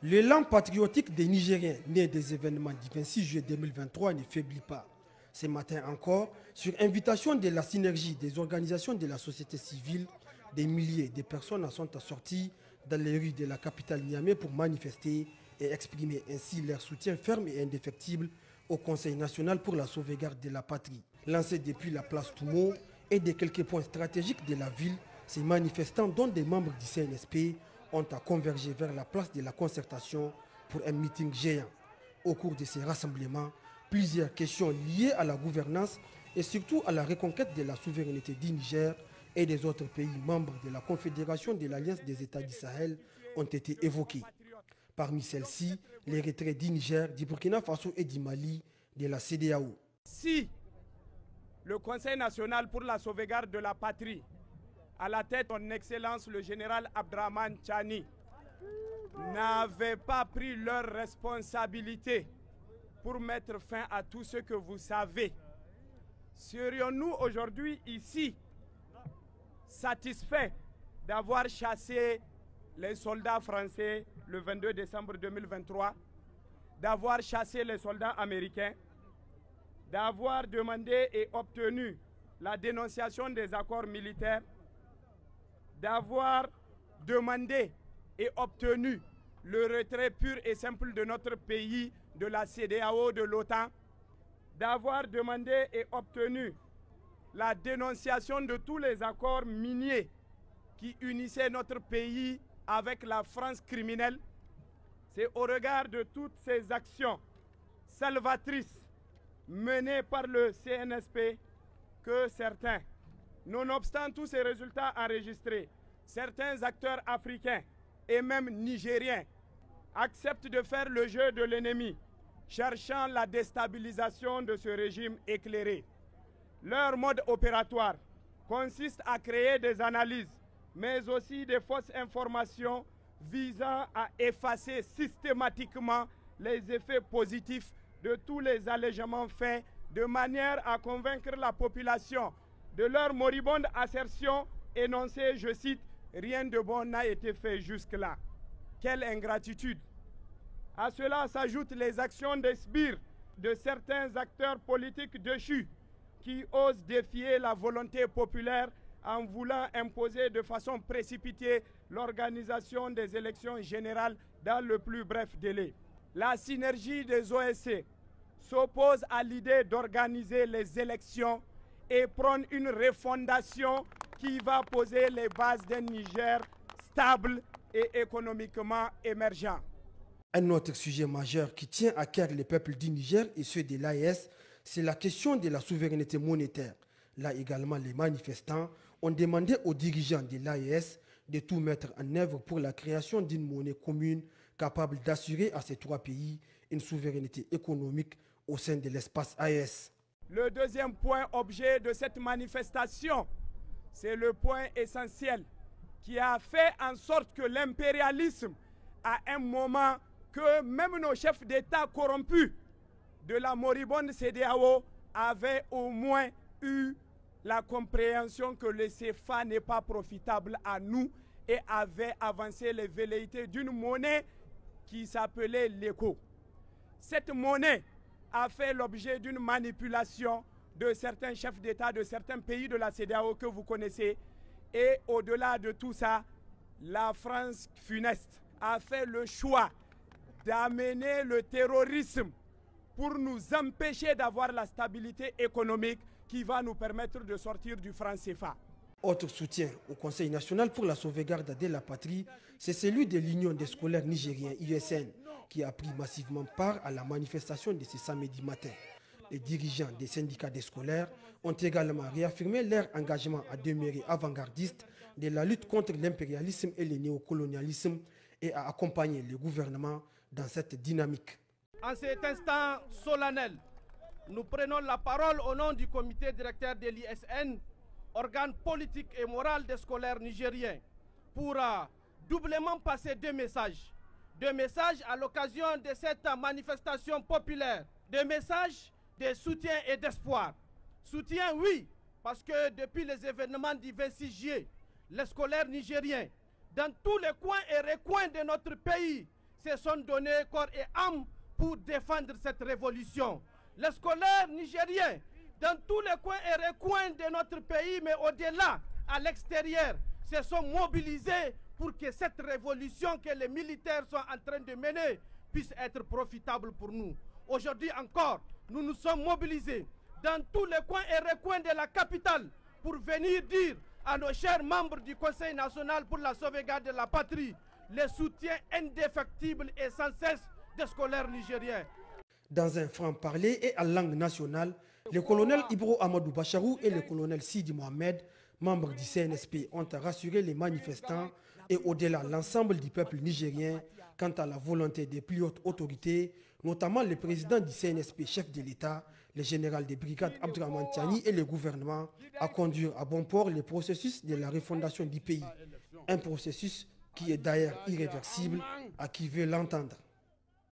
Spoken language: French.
L'élan patriotique des Nigériens, né des événements du 26 juillet 2023, ne faiblit pas. Ce matin encore, sur invitation de la synergie des organisations de la société civile, des milliers de personnes sont assorties dans les rues de la capitale Niamey pour manifester et exprimer ainsi leur soutien ferme et indéfectible au Conseil national pour la sauvegarde de la patrie. Lancé depuis la place Toumo et de quelques points stratégiques de la ville, ces manifestants, dont des membres du CNSP, ont à converger vers la place de la concertation pour un meeting géant. Au cours de ces rassemblements, plusieurs questions liées à la gouvernance et surtout à la reconquête de la souveraineté du Niger et des autres pays membres de la Confédération de l'Alliance des États du Sahel ont été évoquées. Parmi celles-ci, les retraits du Niger, du Burkina Faso et du Mali de la CEDEAO. Si le Conseil national pour la sauvegarde de la patrie, à la tête de son Excellence le général Abdraman Tchani, n'avaient pas pris leurs responsabilités pour mettre fin à tout ce que vous savez, serions-nous aujourd'hui ici satisfaits d'avoir chassé les soldats français le 22 décembre 2023, d'avoir chassé les soldats américains, d'avoir demandé et obtenu la dénonciation des accords militaires, d'avoir demandé et obtenu le retrait pur et simple de notre pays de la CEDEAO, de l'OTAN, d'avoir demandé et obtenu la dénonciation de tous les accords miniers qui unissaient notre pays avec la France criminelle. C'est au regard de toutes ces actions salvatrices menées par le CNSP que certains, nonobstant tous ces résultats enregistrés, certains acteurs africains et même nigériens acceptent de faire le jeu de l'ennemi, cherchant la déstabilisation de ce régime éclairé. Leur mode opératoire consiste à créer des analyses, mais aussi des fausses informations visant à effacer systématiquement les effets positifs de tous les allègements faits, de manière à convaincre la population de leur moribonde assertion énoncée, je cite, « Rien de bon n'a été fait jusque-là ». Quelle ingratitude! À cela s'ajoutent les actions des sbires de certains acteurs politiques déchus qui osent défier la volonté populaire en voulant imposer de façon précipitée l'organisation des élections générales dans le plus bref délai. La synergie des OSC s'oppose à l'idée d'organiser les élections et prône une refondation qui va poser les bases d'un Niger stable et économiquement émergent. Un autre sujet majeur qui tient à cœur les peuples du Niger et ceux de l'AES, c'est la question de la souveraineté monétaire. Là également, les manifestants ont demandé aux dirigeants de l'AES de tout mettre en œuvre pour la création d'une monnaie commune capable d'assurer à ces trois pays une souveraineté économique au sein de l'espace AES. Le deuxième point objet de cette manifestation, c'est le point essentiel qui a fait en sorte que l'impérialisme, à un moment que même nos chefs d'État corrompus de la moribonde CEDEAO avaient au moins eu la compréhension que le CFA n'est pas profitable à nous et avaient avancé les velléités d'une monnaie qui s'appelait l'ECO. Cette monnaie a fait l'objet d'une manipulation de certains chefs d'État de certains pays de la CEDEAO que vous connaissez. Et au-delà de tout ça, la France funeste a fait le choix d'amener le terrorisme pour nous empêcher d'avoir la stabilité économique qui va nous permettre de sortir du franc CFA. Autre soutien au Conseil national pour la sauvegarde de la patrie, c'est celui de l'Union des scolaires nigériens, USN, qui a pris massivement part à la manifestation de ce samedi matin. Les dirigeants des syndicats des scolaires ont également réaffirmé leur engagement à demeurer avant-gardistes de la lutte contre l'impérialisme et le néocolonialisme et à accompagner le gouvernement dans cette dynamique. En cet instant solennel, nous prenons la parole au nom du comité directeur de l'ISN, organe politique et moral des scolaires nigériens, pour doublement passer deux messages. Deux messages à l'occasion de cette manifestation populaire. Deux messages de soutien et d'espoir. Soutien, oui, parce que depuis les événements du 26 juillet, les scolaires nigériens, dans tous les coins et recoins de notre pays, se sont donnés corps et âme pour défendre cette révolution. Les scolaires nigériens, dans tous les coins et recoins de notre pays, mais au-delà, à l'extérieur, se sont mobilisés pour que cette révolution que les militaires sont en train de mener puisse être profitable pour nous. Aujourd'hui encore, nous nous sommes mobilisés dans tous les coins et recoins de la capitale pour venir dire à nos chers membres du Conseil national pour la sauvegarde de la patrie le soutien indéfectible et sans cesse des scolaires nigériens. Dans un franc-parler et en langue nationale, le colonel Ibro Amadou Bacharou et le colonel Sidi Mohamed, membres du CNSP, ont rassuré les manifestants et au-delà l'ensemble du peuple nigérien quant à la volonté des plus hautes autorités, notamment le président du CNSP, chef de l'État, le général des brigades Abdourahmane Tiani et le gouvernement, à conduire à bon port le processus de la refondation du pays. Un processus qui est d'ailleurs irréversible à qui veut l'entendre.